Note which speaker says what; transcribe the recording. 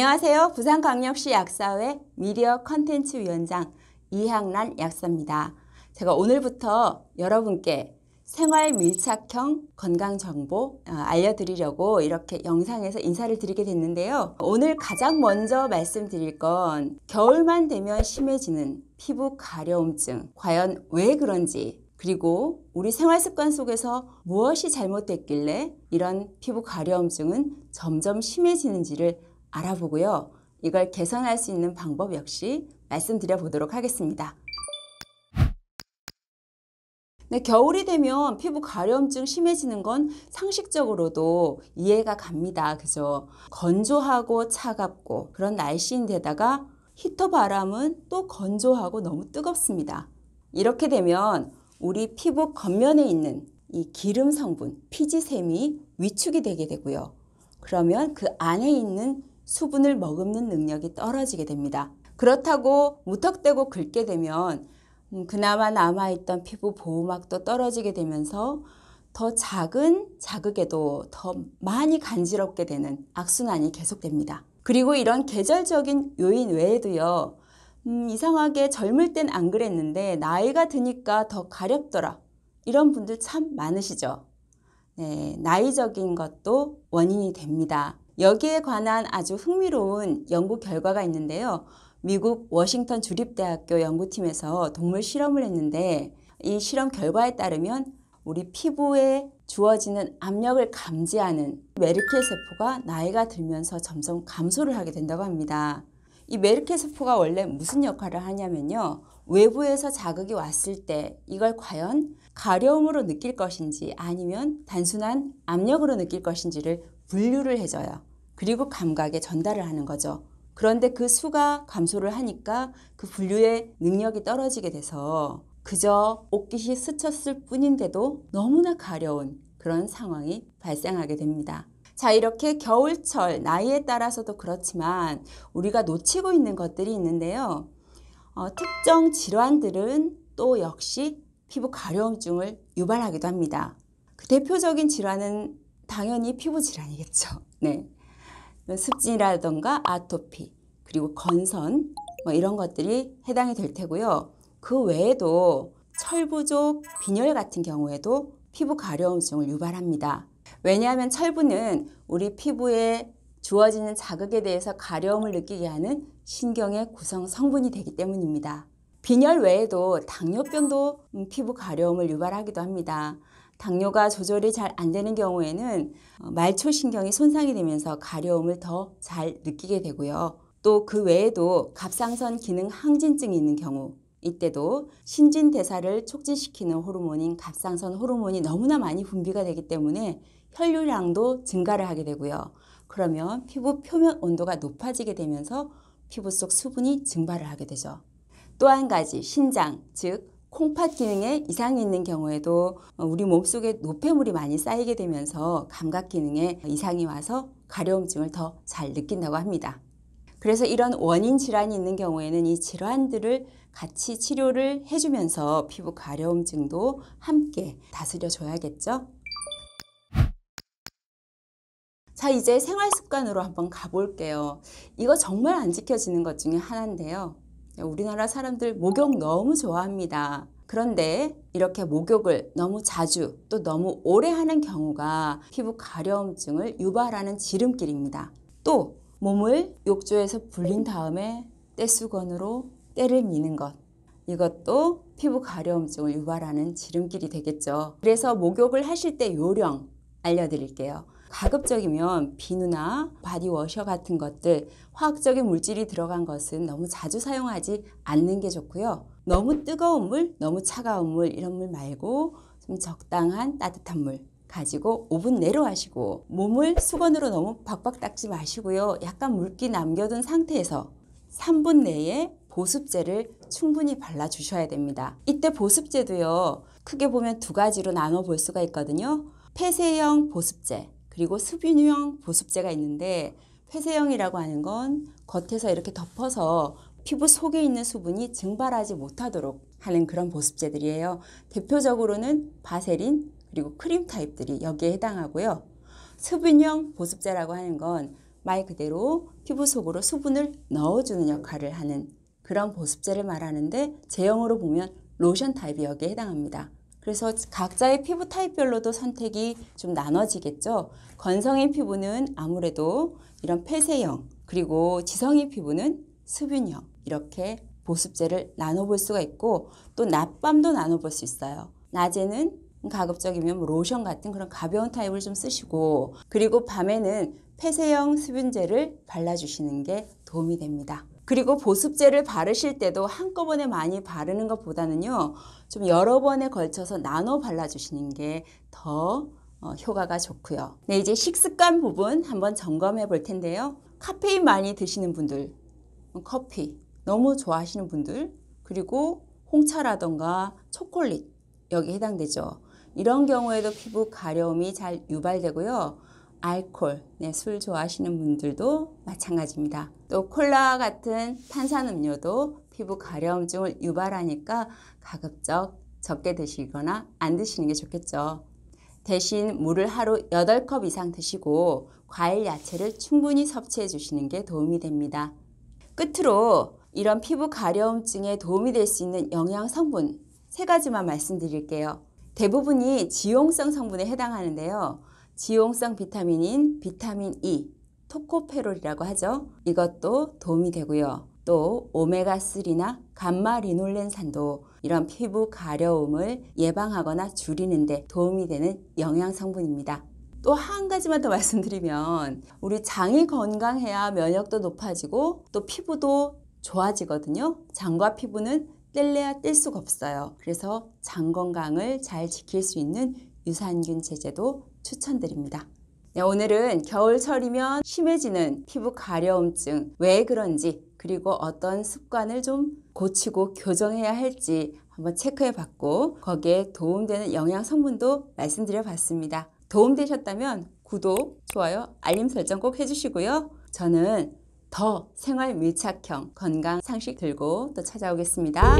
Speaker 1: 안녕하세요. 부산광역시 약사회 미디어 컨텐츠 위원장 이향란 약사입니다. 제가 오늘부터 여러분께 생활 밀착형 건강정보 알려드리려고 이렇게 영상에서 인사를 드리게 됐는데요. 오늘 가장 먼저 말씀드릴 건 겨울만 되면 심해지는 피부 가려움증, 과연 왜 그런지, 그리고 우리 생활 습관 속에서 무엇이 잘못됐길래 이런 피부 가려움증은 점점 심해지는지를 알아보고요. 이걸 개선할 수 있는 방법 역시 말씀드려 보도록 하겠습니다. 네, 겨울이 되면 피부 가려움증 심해지는 건 상식적으로도 이해가 갑니다. 그죠? 건조하고 차갑고 그런 날씨인데다가 히터 바람은 또 건조하고 너무 뜨겁습니다. 이렇게 되면 우리 피부 겉면에 있는 이 기름 성분, 피지샘이 위축이 되게 되고요. 그러면 그 안에 있는 수분을 머금는 능력이 떨어지게 됩니다. 그렇다고 무턱대고 긁게 되면 그나마 남아있던 피부 보호막도 떨어지게 되면서 더 작은 자극에도 더 많이 간지럽게 되는 악순환이 계속됩니다. 그리고 이런 계절적인 요인 외에도요. 이상하게 젊을 땐 안 그랬는데 나이가 드니까 더 가렵더라. 이런 분들 참 많으시죠. 네, 나이적인 것도 원인이 됩니다. 여기에 관한 아주 흥미로운 연구 결과가 있는데요. 미국 워싱턴 주립대학교 연구팀에서 동물 실험을 했는데 이 실험 결과에 따르면 우리 피부에 주어지는 압력을 감지하는 메르켈 세포가 나이가 들면서 점점 감소를 하게 된다고 합니다. 이 메르켈 세포가 원래 무슨 역할을 하냐면요. 외부에서 자극이 왔을 때 이걸 과연 가려움으로 느낄 것인지 아니면 단순한 압력으로 느낄 것인지를 분류를 해줘요. 그리고 감각에 전달을 하는 거죠. 그런데 그 수가 감소를 하니까 그 분류의 능력이 떨어지게 돼서 그저 옷깃이 스쳤을 뿐인데도 너무나 가려운 그런 상황이 발생하게 됩니다. 자, 이렇게 겨울철 나이에 따라서도 그렇지만 우리가 놓치고 있는 것들이 있는데요. 특정 질환들은 또 역시 피부 가려움증을 유발하기도 합니다. 그 대표적인 질환은 당연히 피부 질환이겠죠. 네. 습진이라던가 아토피, 그리고 건선 이런 것들이 해당이 될 테고요. 그 외에도 철부족, 빈혈 같은 경우에도 피부 가려움증을 유발합니다. 왜냐하면 철부는 우리 피부에 주어지는 자극에 대해서 가려움을 느끼게 하는 신경의 구성 성분이 되기 때문입니다. 빈혈 외에도 당뇨병도 피부 가려움을 유발하기도 합니다. 당뇨가 조절이 잘 안 되는 경우에는 말초신경이 손상이 되면서 가려움을 더 잘 느끼게 되고요. 또 그 외에도 갑상선 기능 항진증이 있는 경우 이때도 신진대사를 촉진시키는 호르몬인 갑상선 호르몬이 너무나 많이 분비가 되기 때문에 혈류량도 증가를 하게 되고요. 그러면 피부 표면 온도가 높아지게 되면서 피부 속 수분이 증발을 하게 되죠. 또 한 가지 신장, 즉 콩팥 기능에 이상이 있는 경우에도 우리 몸속에 노폐물이 많이 쌓이게 되면서 감각 기능에 이상이 와서 가려움증을 더 잘 느낀다고 합니다. 그래서 이런 원인 질환이 있는 경우에는 이 질환들을 같이 치료를 해주면서 피부 가려움증도 함께 다스려 줘야겠죠. 자, 이제 생활 습관으로 한번 가볼게요. 이거 정말 안 지켜지는 것 중에 하나인데요. 우리나라 사람들 목욕 너무 좋아합니다. 그런데 이렇게 목욕을 너무 자주 또 너무 오래 하는 경우가 피부 가려움증을 유발하는 지름길입니다. 또 몸을 욕조에서 불린 다음에 떼수건으로 때를 미는 것, 이것도 피부 가려움증을 유발하는 지름길이 되겠죠. 그래서 목욕을 하실 때 요령 알려드릴게요. 가급적이면 비누나 바디워셔 같은 것들, 화학적인 물질이 들어간 것은 너무 자주 사용하지 않는 게 좋고요. 너무 뜨거운 물, 너무 차가운 물 이런 물 말고 좀 적당한 따뜻한 물 가지고 5분 내로 하시고 몸을 수건으로 너무 박박 닦지 마시고요. 약간 물기 남겨둔 상태에서 3분 내에 보습제를 충분히 발라주셔야 됩니다. 이때 보습제도요. 크게 보면 두 가지로 나눠 볼 수가 있거든요. 폐쇄형 보습제 그리고 수분형 보습제가 있는데 폐쇄형이라고 하는 건 겉에서 이렇게 덮어서 피부 속에 있는 수분이 증발하지 못하도록 하는 그런 보습제들이에요. 대표적으로는 바세린 그리고 크림 타입들이 여기에 해당하고요. 수분형 보습제라고 하는 건 말 그대로 피부 속으로 수분을 넣어주는 역할을 하는 그런 보습제를 말하는데, 제형으로 보면 로션 타입이 여기에 해당합니다. 그래서 각자의 피부 타입별로도 선택이 좀 나눠지겠죠. 건성인 피부는 아무래도 이런 폐쇄형, 그리고 지성인 피부는 수분형, 이렇게 보습제를 나눠볼 수가 있고, 또 낮밤도 나눠볼 수 있어요. 낮에는 가급적이면 로션 같은 그런 가벼운 타입을 좀 쓰시고, 그리고 밤에는 폐쇄형 수분제를 발라주시는 게 도움이 됩니다. 그리고 보습제를 바르실 때도 한꺼번에 많이 바르는 것보다는요, 좀 여러 번에 걸쳐서 나눠 발라주시는 게 더 효과가 좋고요. 네, 이제 식습관 부분 한번 점검해 볼 텐데요. 카페인 많이 드시는 분들, 커피 너무 좋아하시는 분들, 그리고 홍차라던가 초콜릿 여기 해당되죠. 이런 경우에도 피부 가려움이 잘 유발되고요. 알코올, 네, 술 좋아하시는 분들도 마찬가지입니다. 또 콜라 같은 탄산음료도 피부 가려움증을 유발하니까 가급적 적게 드시거나 안 드시는 게 좋겠죠. 대신 물을 하루 8컵 이상 드시고 과일, 야채를 충분히 섭취해 주시는 게 도움이 됩니다. 끝으로 이런 피부 가려움증에 도움이 될 수 있는 영양 성분 3가지만 말씀드릴게요. 대부분이 지용성 성분에 해당하는데요. 지용성 비타민인 비타민 E, 토코페롤이라고 하죠. 이것도 도움이 되고요. 또 오메가3나 감마리놀렌산도 이런 피부 가려움을 예방하거나 줄이는 데 도움이 되는 영양 성분입니다. 또 한 가지만 더 말씀드리면, 우리 장이 건강해야 면역도 높아지고 또 피부도 좋아지거든요. 장과 피부는 뗄래야 뗄 수가 없어요. 그래서 장 건강을 잘 지킬 수 있는 유산균 제제도 추천드립니다. 네, 오늘은 겨울철이면 심해지는 피부 가려움증 왜 그런지, 그리고 어떤 습관을 좀 고치고 교정해야 할지 한번 체크해 봤고, 거기에 도움되는 영양 성분도 말씀드려 봤습니다. 도움되셨다면 구독, 좋아요, 알림 설정 꼭 해주시고요. 저는 더 생활 밀착형 건강 상식 들고 또 찾아오겠습니다.